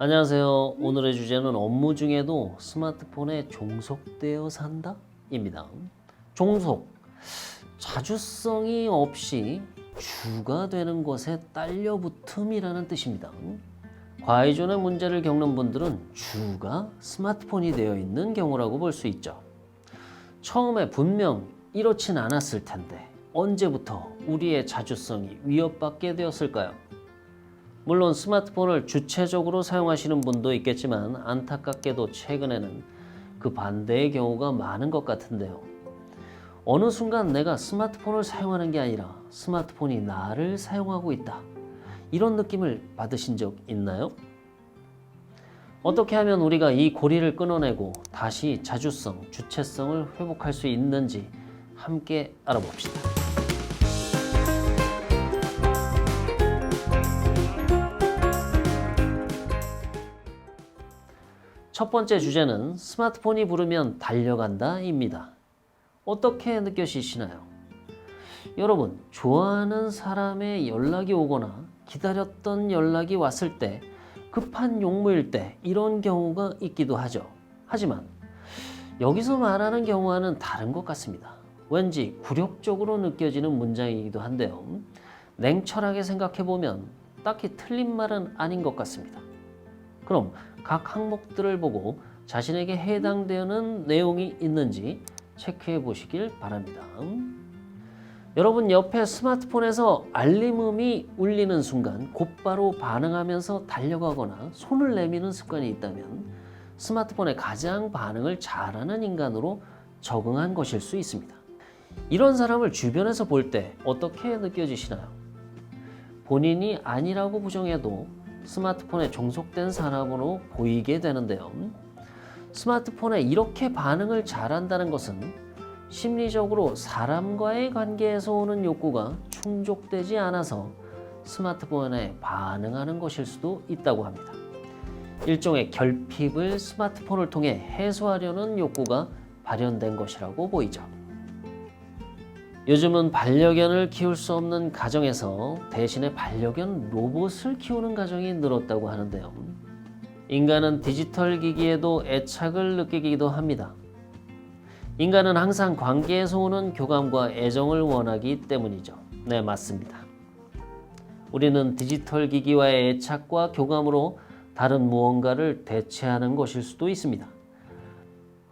안녕하세요. 오늘의 주제는 업무 중에도 스마트폰에 종속되어 산다? 입니다. 종속, 자주성이 없이 주가 되는 것에 딸려붙음이라는 뜻입니다. 과의존의 문제를 겪는 분들은 주가 스마트폰이 되어 있는 경우라고 볼 수 있죠. 처음에 분명 이렇진 않았을 텐데 언제부터 우리의 자주성이 위협받게 되었을까요? 물론 스마트폰을 주체적으로 사용하시는 분도 있겠지만 안타깝게도 최근에는 그 반대의 경우가 많은 것 같은데요. 어느 순간 내가 스마트폰을 사용하는 게 아니라 스마트폰이 나를 사용하고 있다. 이런 느낌을 받으신 적 있나요? 어떻게 하면 우리가 이 고리를 끊어내고 다시 자주성, 주체성을 회복할 수 있는지 함께 알아봅시다. 첫 번째 주제는 스마트폰이 부르면 달려간다 입니다. 어떻게 느껴지시나요? 여러분, 좋아하는 사람의 연락이 오거나 기다렸던 연락이 왔을 때 급한 용무일 때 이런 경우가 있기도 하죠. 하지만 여기서 말하는 경우와는 다른 것 같습니다. 왠지 굴욕적으로 느껴지는 문장이기도 한데요. 냉철하게 생각해보면 딱히 틀린 말은 아닌 것 같습니다. 그럼 각 항목들을 보고 자신에게 해당되는 내용이 있는지 체크해 보시길 바랍니다. 여러분 옆에 스마트폰에서 알림음이 울리는 순간 곧바로 반응하면서 달려가거나 손을 내미는 습관이 있다면 스마트폰에 가장 반응을 잘하는 인간으로 적응한 것일 수 있습니다. 이런 사람을 주변에서 볼 때 어떻게 느껴지시나요? 본인이 아니라고 부정해도 스마트폰에 종속된 사람으로 보이게 되는데요. 스마트폰에 이렇게 반응을 잘한다는 것은 심리적으로 사람과의 관계에서 오는 욕구가 충족되지 않아서 스마트폰에 반응하는 것일 수도 있다고 합니다. 일종의 결핍을 스마트폰을 통해 해소하려는 욕구가 발현된 것이라고 보이죠. 요즘은 반려견을 키울 수 없는 가정에서 대신에 반려견 로봇을 키우는 가정이 늘었다고 하는데요. 인간은 디지털 기기에도 애착을 느끼기도 합니다. 인간은 항상 관계에서 오는 교감과 애정을 원하기 때문이죠. 네, 맞습니다. 우리는 디지털 기기와의 애착과 교감으로 다른 무언가를 대체하는 것일 수도 있습니다.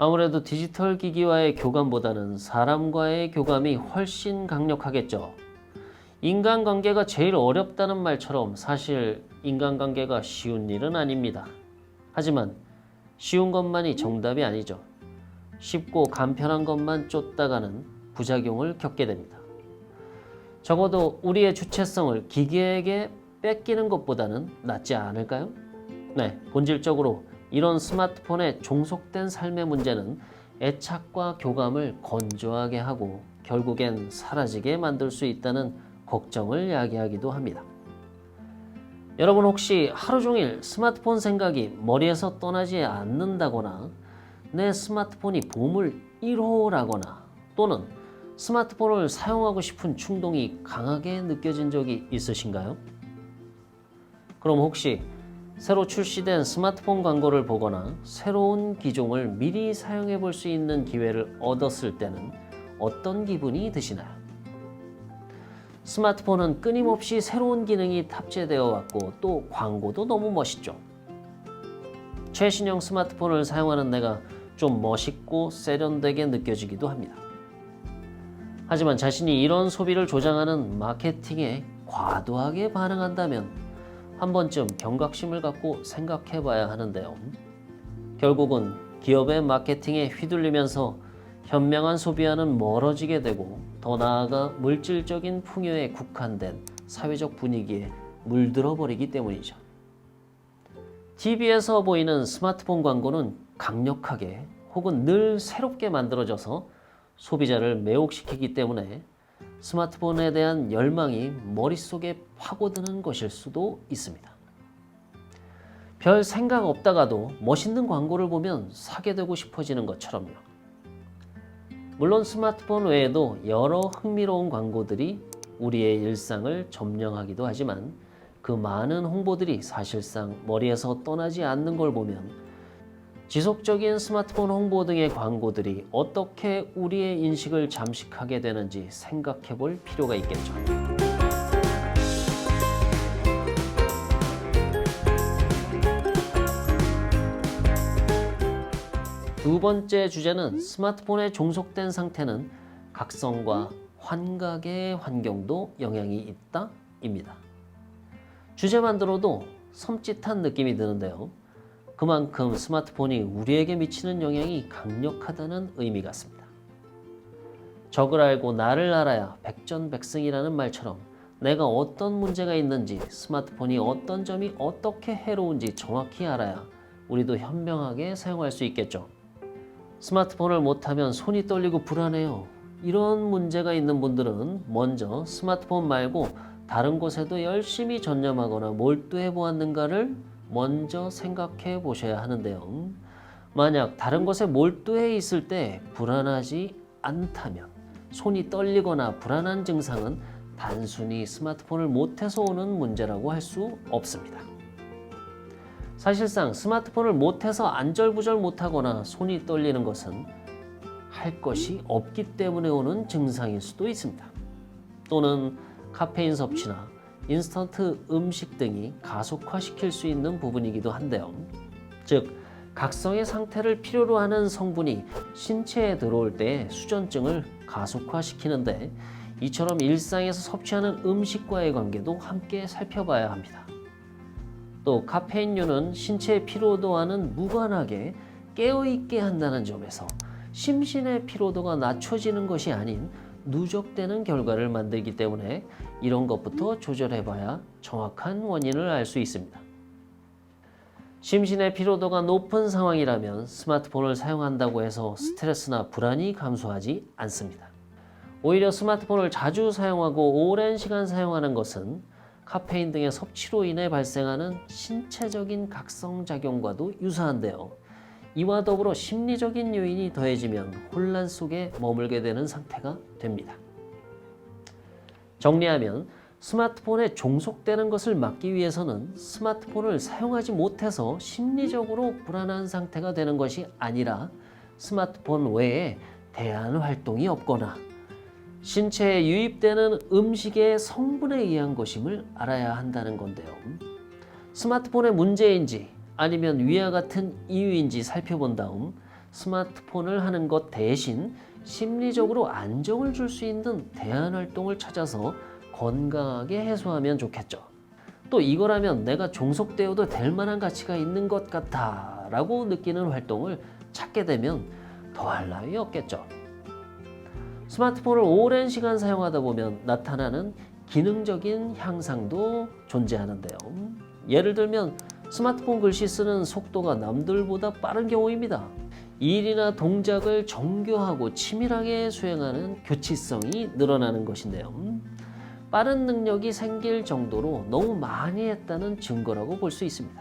아무래도 디지털 기기와의 교감보다는 사람과의 교감이 훨씬 강력하겠죠. 인간관계가 제일 어렵다는 말처럼 사실 인간관계가 쉬운 일은 아닙니다. 하지만 쉬운 것만이 정답이 아니죠. 쉽고 간편한 것만 쫓다가는 부작용을 겪게 됩니다. 적어도 우리의 주체성을 기계에게 뺏기는 것보다는 낫지 않을까요? 네, 본질적으로 이런 스마트폰에 종속된 삶의 문제는 애착과 교감을 건조하게 하고 결국엔 사라지게 만들 수 있다는 걱정을 야기하기도 합니다. 여러분 혹시 하루 종일 스마트폰 생각이 머리에서 떠나지 않는다거나 내 스마트폰이 보물 1호라거나 또는 스마트폰을 사용하고 싶은 충동이 강하게 느껴진 적이 있으신가요? 그럼 혹시 새로 출시된 스마트폰 광고를 보거나 새로운 기종을 미리 사용해 볼 수 있는 기회를 얻었을 때는 어떤 기분이 드시나요? 스마트폰은 끊임없이 새로운 기능이 탑재되어 왔고 또 광고도 너무 멋있죠. 최신형 스마트폰을 사용하는 내가 좀 멋있고 세련되게 느껴지기도 합니다. 하지만 자신이 이런 소비를 조장하는 마케팅에 과도하게 반응한다면 한 번쯤 경각심을 갖고 생각해 봐야 하는데요. 결국은 기업의 마케팅에 휘둘리면서 현명한 소비와는 멀어지게 되고 더 나아가 물질적인 풍요에 국한된 사회적 분위기에 물들어 버리기 때문이죠. TV에서 보이는 스마트폰 광고는 강력하게 혹은 늘 새롭게 만들어져서 소비자를 매혹시키기 때문에 스마트폰에 대한 열망이 머릿속에 파고드는 것일 수도 있습니다. 별 생각 없다가도 멋있는 광고를 보면 사게 되고 싶어지는 것처럼요. 물론 스마트폰 외에도 여러 흥미로운 광고들이 우리의 일상을 점령하기도 하지만 그 많은 홍보들이 사실상 머리에서 떠나지 않는 걸 보면 지속적인 스마트폰 홍보 등의 광고들이 어떻게 우리의 인식을 잠식하게 되는지 생각해 볼 필요가 있겠죠. 두 번째 주제는 스마트폰에 종속된 상태는 각성과 환각의 환경도 영향이 있다입니다. 주제만 들어도 섬찟한 느낌이 드는데요. 그만큼 스마트폰이 우리에게 미치는 영향이 강력하다는 의미 같습니다. 적을 알고 나를 알아야 백전백승이라는 말처럼 내가 어떤 문제가 있는지 스마트폰이 어떤 점이 어떻게 해로운지 정확히 알아야 우리도 현명하게 사용할 수 있겠죠. 스마트폰을 못하면 손이 떨리고 불안해요. 이런 문제가 있는 분들은 먼저 스마트폰 말고 다른 곳에도 열심히 전념하거나 몰두해 보았는가를 먼저 생각해 보셔야 하는데요. 만약 다른 곳에 몰두해 있을 때 불안하지 않다면 손이 떨리거나 불안한 증상은 단순히 스마트폰을 못해서 오는 문제라고 할 수 없습니다. 사실상 스마트폰을 못해서 안절부절 못하거나 손이 떨리는 것은 할 것이 없기 때문에 오는 증상일 수도 있습니다. 또는 카페인 섭취나 인스턴트 음식 등이 가속화시킬 수 있는 부분이기도 한데요. 즉, 각성의 상태를 필요로 하는 성분이 신체에 들어올 때 수전증을 가속화시키는데 이처럼 일상에서 섭취하는 음식과의 관계도 함께 살펴봐야 합니다. 또 카페인류는 신체의 피로도와는 무관하게 깨어있게 한다는 점에서 심신의 피로도가 낮춰지는 것이 아닌 누적되는 결과를 만들기 때문에 이런 것부터 조절해봐야 정확한 원인을 알 수 있습니다. 심신의 피로도가 높은 상황이라면 스마트폰을 사용한다고 해서 스트레스나 불안이 감소하지 않습니다. 오히려 스마트폰을 자주 사용하고 오랜 시간 사용하는 것은 카페인 등의 섭취로 인해 발생하는 신체적인 각성작용과도 유사한데요. 이와 더불어 심리적인 요인이 더해지면 혼란 속에 머물게 되는 상태가 됩니다. 정리하면 스마트폰에 종속되는 것을 막기 위해서는 스마트폰을 사용하지 못해서 심리적으로 불안한 상태가 되는 것이 아니라 스마트폰 외에 대안 활동이 없거나 신체에 유입되는 음식의 성분에 의한 것임을 알아야 한다는 건데요. 스마트폰의 문제인지 아니면 위와 같은 이유인지 살펴본 다음 스마트폰을 하는 것 대신 심리적으로 안정을 줄 수 있는 대안 활동을 찾아서 건강하게 해소하면 좋겠죠. 또 이거라면 내가 종속되어도 될 만한 가치가 있는 것 같아 라고 느끼는 활동을 찾게 되면 더할 나위 없겠죠. 스마트폰을 오랜 시간 사용하다 보면 나타나는 기능적인 향상도 존재하는데요. 예를 들면 스마트폰 글씨 쓰는 속도가 남들보다 빠른 경우입니다. 일이나 동작을 정교하고 치밀하게 수행하는 교치성이 늘어나는 것인데요. 빠른 능력이 생길 정도로 너무 많이 했다는 증거라고 볼 수 있습니다.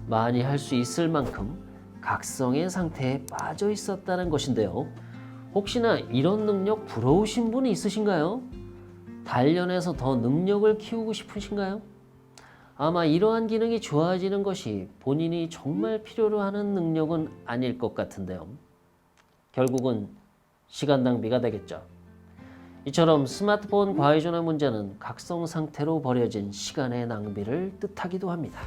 많이 할 수 있을 만큼 각성의 상태에 빠져 있었다는 것인데요. 혹시나 이런 능력 부러우신 분이 있으신가요? 단련해서 더 능력을 키우고 싶으신가요? 아마 이러한 기능이 좋아지는 것이 본인이 정말 필요로 하는 능력은 아닐 것 같은데요. 결국은 시간 낭비가 되겠죠. 이처럼 스마트폰 과의존의 문제는 각성 상태로 버려진 시간의 낭비를 뜻하기도 합니다.